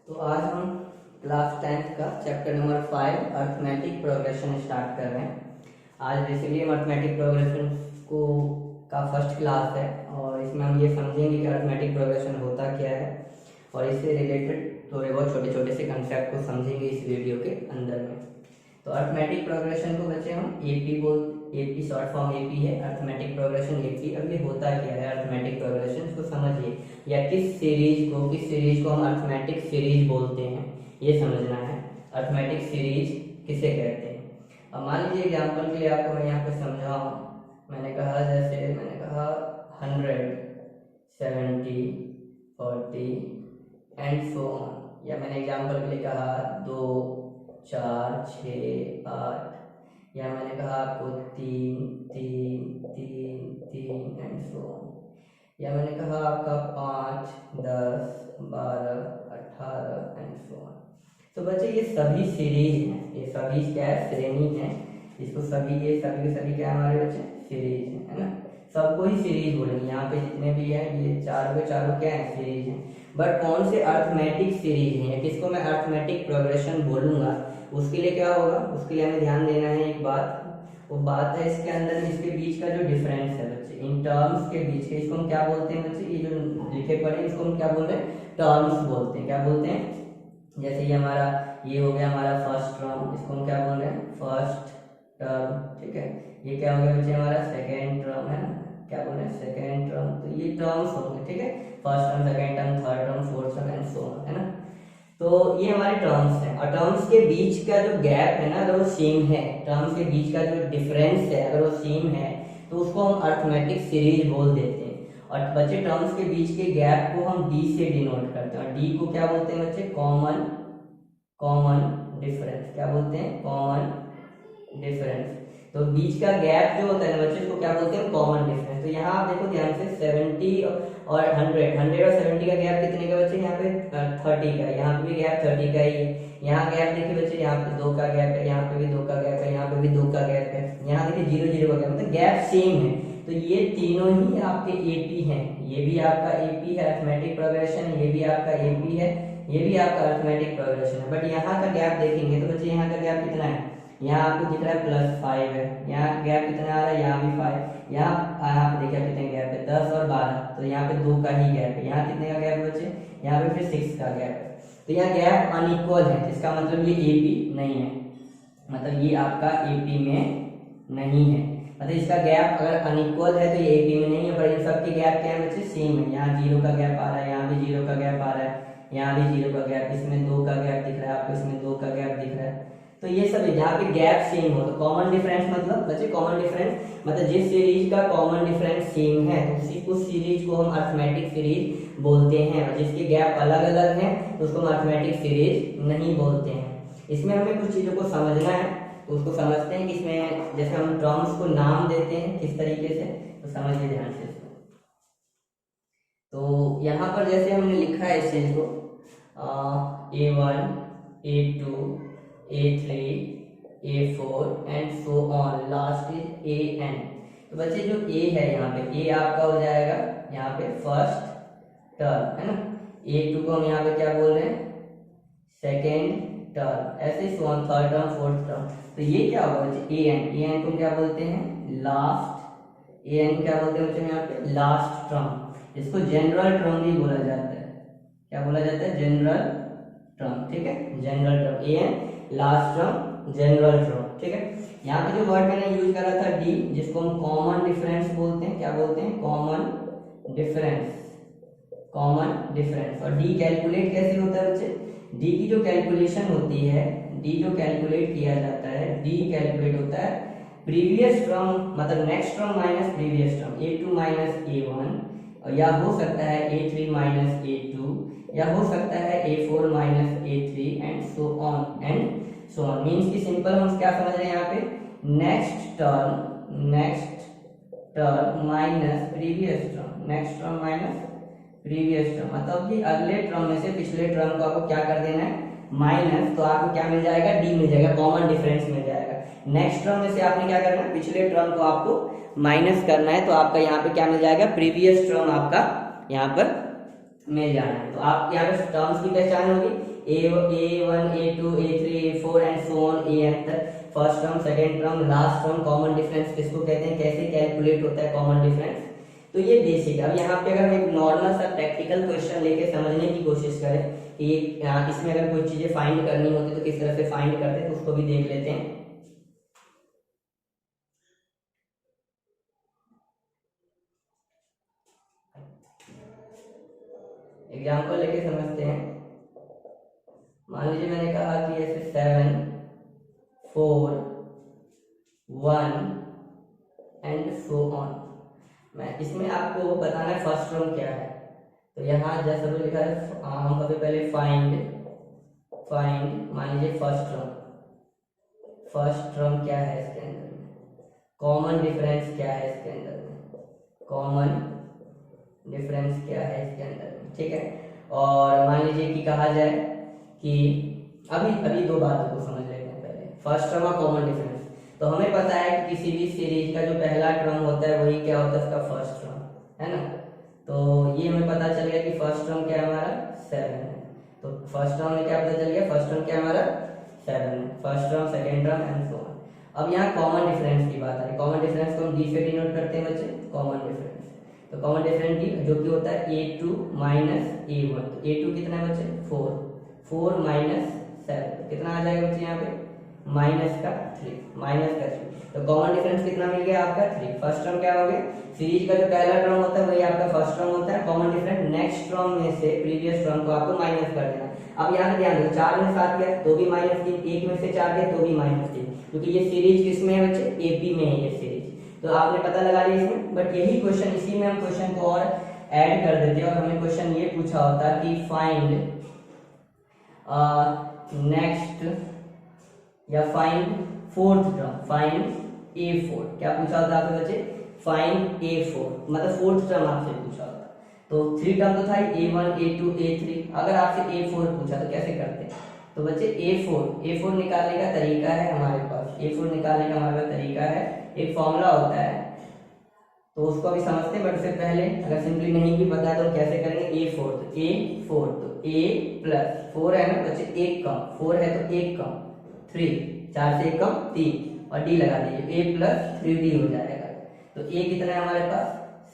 तो आज हम क्लास 10th का chapter number 5 arithmetic progression start कर रहे हैं। आज बेसिकली हम अर्थमेटिक प्रोग्रेशन को का फर्स्ट क्लास है और इसमें हम ये समझेंगे कि अर्थमेटिक प्रोग्रेशन होता क्या है और इससे रिलेटेड थोड़े बहुत छोटे छोटे से कंसेप्ट को समझेंगे इस वीडियो के अंदर में। तो अर्थमेटिक प्रोग्रेशन को बच्चे हम एपी शॉर्ट फॉर्म एपी है, अर्थमेटिक प्रोग्रेशन एपी। अब ये होता क्या है अर्थमेटिक प्रोग्रेशन, इसको समझिए, या किस सीरीज को हम अर्थमेटिक सीरीज बोलते हैं ये समझना है। अर्थमेटिक सीरीज किसे कहते हैं? अब मान लीजिए एग्जाम्पल के लिए आपको मैं यहाँ पे समझाऊँ। मैंने कहा 100, 70, 40 एंड सो ऑन, या मैंने एग्जाम्पल के लिए कहा 2, 4, 6, 8, या मैंने कहा आपको 3, 3, 3, 3 एंड सो ऑन, या मैंने कहा आपका 5, 10, 12, 18 एंड सो ऑन। तो बच्चे ये सभी सीरीज हैं, ये सभी क्या है, श्रेणी है। इसको सभी के सभी क्या हमारे बच्चे सीरीज है ना, सबको ही सीरीज बोलेंगे। यहाँ पे जितने भी हैं ये चारों क्या है, सीरीज हैं। बट कौन से अर्थमेटिक सीरीज हैं, किसको मैं अर्थमेटिक प्रोग्रेशन बोलूंगा, उसके लिए क्या होगा, उसके लिए हमें ध्यान देना है एक बात। वो बात है इसके अंदर में इसके बीच का जो डिफरेंस है बच्चे, इन टर्म्स के बीच के, इसको हम क्या बोलते हैं बच्चे, ये जो लिखे पड़े इसको हम क्या बोल रहे हैं, टर्म्स बोलते हैं। क्या बोलते हैं? जैसे ये हो गया हमारा फर्स्ट टर्म, इसको हम क्या बोल रहे हैं, फर्स्ट टर्म। ठीक है, ये क्या हो गया बच्चे, हमारा सेकेंड टर्म है ना, क्या बोल रहे हैं, सेकेंड टर्म। तो ये टर्म्स होंगे, ठीक है, first term, second term, third term, fourth term and so on, है ना। तो ये हमारे टर्म्स हैं, और टर्म्स के बीच का जो गैप है ना, अगर वो सेम है, टर्म्स के बीच का जो डिफरेंस है अगर वो सेम है तो उसको हम अर्थमेटिक सीरीज बोल देते हैं। और बच्चे टर्म्स के बीच के गैप को हम डी से डिनोट करते हैं, और डी को क्या बोलते हैं बच्चे, कॉमन डिफरेंस। क्या बोलते हैं, कॉमन डिफरेंस। तो बीच का गैप जो होता है ना बच्चे, इसको क्या बोलते हैं, कॉमन डिफरेंस। तो यहाँ आप देखो ध्यान से, 70 और 100 और 70 का गैप कितने का बच्चे, यहाँ पे 30 का, यहाँ पे भी गैप 30 का ही है। यहाँ गैप देखिए बच्चे, यहाँ पे 2 का गैप है, यहाँ पे भी 2 का गैप है, यहाँ पे भी 2 का गैप है, यहाँ देखिए 0, 0 का गैप, मतलब गैप सेम है। तो ये तीनों ही आपके एपी हैं, ये भी आपका एपी है अर्थमेटिक प्रोग्रेशन, ये भी आपका एपी है, ये भी आपका अर्थमेटिक प्रोग्रेशन है। बट यहाँ का गैप देखेंगे तो बच्चे यहाँ का गैप कितना है, यहाँ आपको दिख रहा है +5 है, यहाँ गैप कितना आ रहा है, यहाँ भी 5, यहाँ पे देखिए कितने गैप है, 10 और 12, तो यहाँ पे 2 का ही गैप है। यहाँ कितने का गैप बच्चे, यहाँ पे फिर 6 का गैप है। तो यहाँ गैप अनइक्वल है, इसका मतलब ये एपी नहीं है, मतलब ये आपका एपी में नहीं है। मतलब इसका गैप अगर अनइक्वल है तो ये एपी में नहीं है, पर इन सबके गैप क्या है बच्चे, सेम है। यहाँ 0 का गैप आ रहा है, यहाँ भी 0 का गैप आ रहा है, यहाँ भी 0 का गैप, इसमें 2 का गैप दिख रहा है आपको, इसमें 2 का गैप दिख रहा है। तो ये सब जहाँ पे गैप सेम हो, तो कॉमन डिफरेंस मतलब बच्चे, कॉमन डिफरेंस मतलब जिस सीरीज का कॉमन डिफरेंस सेम है तो उस सीरीज को हम अर्थमेटिक सीरीज बोलते हैं, और जिसके गैप अलग अलग हैं तो उसको हम अर्थमेटिक सीरीज नहीं बोलते हैं। इसमें हमें कुछ चीजों को समझना है, तो उसको समझते हैं कि इसमें जैसे हम टर्म्स को नाम देते हैं किस तरीके से, तो समझिए ध्यान से इसको। तो यहाँ पर जैसे हमने लिखा है इस चीज को A1, A2, A3, A4 and so on, last is AN। तो बच्चे जो A है यहाँ पे, A आपका हो जाएगा यहाँ पे फर्स्ट टर्म, है ना। A2 को हम यहाँ पे क्या बोल रहे हैं, सेकेंड टर्म, ऐसे ही so on, third term, fourth term. तो ये क्या होगा बच्चे, AN को क्या बोलते हैं, लास्ट। AN को क्या बोलते हैं बच्चे यहाँ पे, लास्ट टर्म। इसको जनरल टर्म भी बोला जाता है। क्या बोला जाता है, जनरल टर्म, ठीक है, general term, AN last term, general term, ठीक है। यहाँ पे जो वर्ड मैंने यूज करा था डी, जिसको हम कॉमन डिफरेंस बोलते हैं, क्या बोलते हैं, कॉमन डिफरेंस, कॉमन डिफरेंस। और डी कैलकुलेट कैसे होता है बच्चे, डी की जो कैलकुलेशन होती है, डी जो कैलकुलेट किया जाता है, डी कैलकुलेट होता है प्रीवियस टर्म, मतलब next term minus previous term, A2 minus A1, या हो सकता है A3 माइनस A2, या हो सकता है A4 minus A3 and so on means की सिंपल हम क्या समझ रहे हैं यहाँ पे, next term minus previous term, next term minus previous term, मतलब कि अगले टर्म में से पिछले टर्म को आपको क्या कर देना है, माइनस, तो आपको क्या मिल जाएगा, डी मिल जाएगा, कॉमन डिफरेंस मिल जाएगा। नेक्स्ट टर्म में से आपने क्या करना है, पिछले टर्म को आपको माइनस करना है, तो आपका यहाँ पे क्या मिल जाएगा, प्रीवियस टर्म आपका यहाँ पर मिल जाना है। तो आप यहाँ पे टर्म्स की पहचान होगी, A1 A2 A3 A4 and so on an तक। First term, second term, last term, common difference किसको कहते हैं, कैसे कैलकुलेट होता है कॉमन डिफरेंस, तो ये बेसिक। अब यहाँ पे अगर हम एक नॉर्मल सा प्रैक्टिकल क्वेश्चन लेके समझने की कोशिश करें कि इसमें अगर कोई चीजें फाइंड करनी होती तो किस तरह से फाइंड करते हैं, तो उसको भी देख लेते हैं। एग्जाम्पल लेके समझते हैं। मान लीजिए मैंने कहा कि ऐसे 7 4 1 एंड सो ऑन। मैं इसमें आपको बताना है फर्स्ट टर्म क्या है। तो यहाँ जैसा भी लिखा है हम सबसे पहले फाइंड मान लीजिए फर्स्ट टर्म क्या है इसके अंदर में, कॉमन डिफरेंस क्या है इसके अंदर में, कॉमन डिफरेंस क्या है इसके अंदर में, ठीक है। और मान लीजिए कि कहा जाए कि अभी दो बातों को समझ लेते हैं पहले, फर्स्ट टर्म और कॉमन डिफरेंस। तो हमें पता है कि किसी भी सीरीज का जो पहला टर्म होता है वही क्या होता है उसका फर्स्ट टर्म, है ना। तो ये हमें पता चल गया कि फर्स्ट टर्म क्या है हमारा 7 है। तो फर्स्ट टर्म में क्या पता चल गया, फर्स्ट टर्म क्या हमारा 7 है, first term, second term and so on. अब यहाँ कॉमन डिफरेंस की बात है। कॉमन डिफरेंस को हम डी से डिनोट करते हैं बच्चे, कॉमन डिफरेंस। तो कॉमन डिफरेंस की जो कि होता है A2 माइनस A1। तो A2 कितना है बच्चे 4 माइनस 7 कितना आ जाएगा बच्चे यहाँ पे माइनस का 3। तो कॉमन डिफरेंस कितना मिल गया आपका 3। फर्स्ट टर्म क्या हो गया, सीरीज का जो पहला टर्म होता है वही आपका फर्स्ट टर्म होता है। कॉमन डिफरेंस नेक्स्ट टर्म में से प्रीवियस टर्म को आपको माइनस कर देना। अब यहाँ पे ध्यान दो, 4 में 7 गया तो भी -3, 1 में से 4 गया तो भी -3, क्योंकि ये सीरीज किसमें है बच्चे AP में है ये सीरीज। तो आपने पता लगा लिया इसमें। बट यही क्वेश्चन, इसी में हम क्वेश्चन को और ऐड कर देते हैं और हमें क्वेश्चन ये पूछा होता कि फाइंड नेक्स्ट या find fourth term, find A4। क्या पूछा होता आपसे बच्चे, फाइंड A4, मतलब फोर्थ टर्म आपसे पूछा होता। तो 3 टर्म तो था A1 A2 A3। अगर आपसे A4 पूछा तो कैसे करते हैं, तो बच्चे A4 निकालने का तरीका है हमारे पास। A4 निकालने का हमारे पास तरीका है, एक फॉर्मूला होता है, तो उसको अभी समझते हैं। बट उससे पहले अगर सिंपली नहीं भी पता है तो कैसे करेंगे, A4 तो A प्लस 4 है ना बच्चे, 1 कम 4 है तो 1 कम 3, 4 से 1 कम 3 और D लगा दीजिए, A प्लस 3D हो जाएगा। तो A कितना है हमारे पास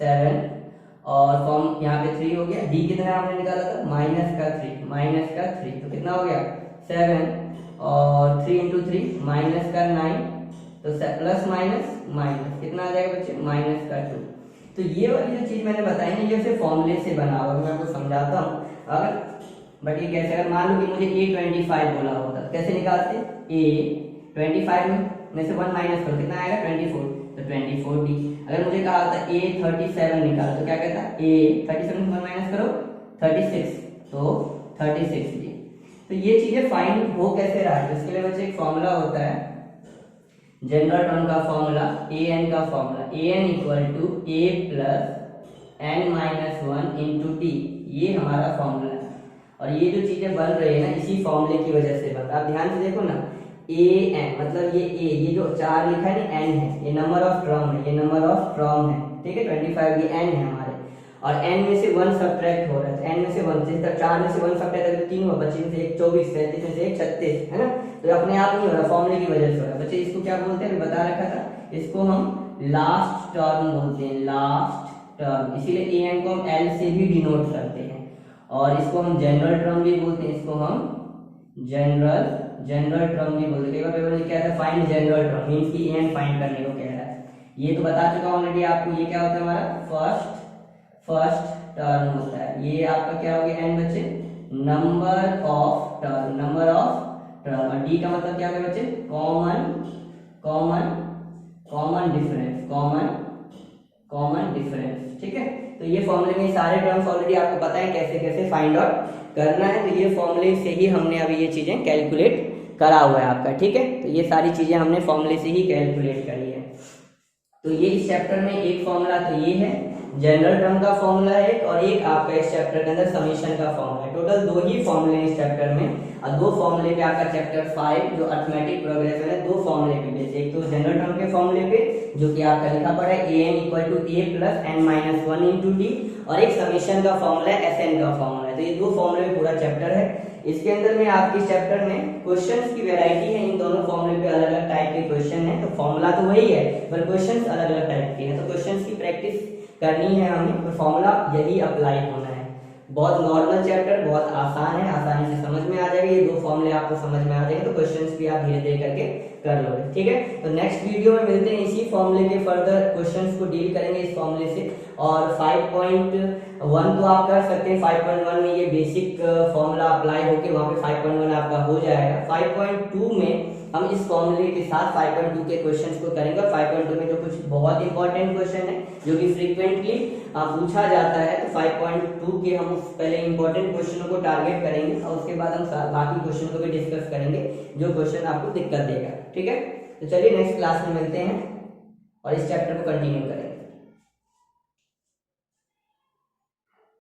7 और फॉर्म यहाँ पे 3 हो गया। D कितना है हमने निकाला था माइनस का 3 तो कितना हो गया 7 और 3 इंटू 3 माइनस का 9, तो प्लस माइनस कितना आ जाएगा बच्चे माइनस का 2। तो ये वाली जो चीज मैंने बताई ना ये सिर्फ फॉर्मूले से बना हुआ है, मैं आपको समझाता हूँ। अगर बट ये कैसे, अगर मान लो कि मुझे A25 बोला होता तो कैसे निकालते, A25 में से 1 माइनस करो कितना आएगा 24, तो 24D। अगर मुझे कहा होता A37 निकालो तो क्या कहता, A37 में 1 माइनस करो 36, तो 36D। तो ये चीजें फाइंड हो कैसे रहा है, इसके लिए बच्चे एक फॉर्मूला होता है, जनरल टर्म का फॉर्मूला, an का formula, an equal to a plus n minus 1 into T, ये हमारा फॉर्मूला है। और ये जो चीजें बन रही है ना इसी फॉर्मूले की वजह से बन रहा है। आप ध्यान से देखो ना, an मतलब ये जो 4 लिखा है ना n है, ये नंबर ऑफ टर्म है, ये नंबर ऑफ टर्म है, ठीक है 25 ये n है हमारे, और n में से 1 सब्ट्रैक्ट हो रहा है, तो n में से 1 से 4 में से 1 सब्ट्रैक्ट तो 3 हुआ, 25 में से 1 24, 37 में से 1 36, है ना। तो अपने आप नहीं हो रहा, फॉर्मूले की वजह से हो रहा है बच्चे। इसको क्या बोलते हैं, बता रखा था, इसको हम लास्ट टर्म बोलते हैं, लास्ट टर्म। इसीलिए an को हम l से भी डिनोट करते हैं, और इसको हम जनरल टर्म भी बोलते हैं, इसको हम जनरल टर्म भी बोलते हैं। कई बार पेपर में क्या था, फाइंड जनरल टर्म मींस कि an फाइंड करने को कह रहा है। ये तो बता चुका ऑलरेडी आपको, ये क्या होता है हमारा फर्स्ट टर्म होता है। ये आपका क्या हो गया n बच्चे, नंबर ऑफ टर्म, और d का मतलब क्या होगा बच्चे, कॉमन डिफरेंस, ठीक है। तो ये फॉर्मूले में सारे टर्म्स ऑलरेडी आपको पता है कैसे कैसे फाइंड आउट करना है। तो ये फॉर्मूले से ही हमने अभी ये चीजें कैलकुलेट करा हुआ है आपका, ठीक है। तो ये सारी चीजें हमने फॉर्मूले से ही कैलकुलेट करी है। तो ये इस चैप्टर में एक फॉर्मूला तो ये है जनरल टर्म का फॉर्मूला है, और एक आपका इस चैप्टर के अंदर समीशन का फॉर्मूला है। टोटल 2 ही फॉर्मूले इस चैप्टर में, और 2 फॉर्मूले पे आपका चैप्टर 5 जो अरिथमेटिक प्रोग्रेशन है 2 फॉर्मूले पे बेस्ड, एक तो जनरल टर्म के फॉर्मूले पे जो कि आपका लिखा पड़ा है an equal to a plus n minus 1 into D, और एक समीशन का फॉर्मूला है sn का फॉर्मूला है। तो ये 2 फॉर्मूले में पूरा चैप्टर है। इसके अंदर में आपके चैप्टर में क्वेश्चंस की वैरायटी है, इन दोनों फॉर्मूले पे अलग अलग टाइप के क्वेश्चन है। तो फॉर्मूला तो वही है पर क्वेश्चंस अलग अलग टाइप के हैं। तो क्वेश्चंस की प्रैक्टिस करनी है हमें, तो फॉर्मूला यही अप्लाई होना है। बहुत नॉर्मल चैप्टर, बहुत आसान है, आसानी से समझ में आ जाएगा। ये दो फॉर्मूले आपको समझ में आ जाएंगे तो क्वेश्चंस भी आप धीरे धीरे करके कर लोगे। ठीक है, तो नेक्स्ट वीडियो में मिलते हैं, इसी फॉर्मूले के फर्दर क्वेश्चंस को डील करेंगे इस फॉर्मूले से। और 5.1 तो आप कर सकते हैं, 5.1 में ये बेसिक फॉर्मूला अप्लाई होके वहां पे 5.1 आपका हो जाएगा। 5.2 में हम इस फॉर्मूले के साथ 5.2 के क्वेश्चंस को करेंगे। 5.2 में जो कुछ बहुत इंपॉर्टेंट क्वेश्चन है जो कि फ्रीक्वेंटली पूछा जाता है, तो 5.2 के हम पहले इंपॉर्टेंट क्वेश्चनों को टारगेट करेंगे और उसके बाद हम बाकी क्वेश्चन को भी डिस्कस करेंगे जो क्वेश्चन आपको दिक्कत देगा। ठीक है, तो चलिए नेक्स्ट क्लास में मिलते हैं और इस चैप्टर को कंटिन्यू करेंगे।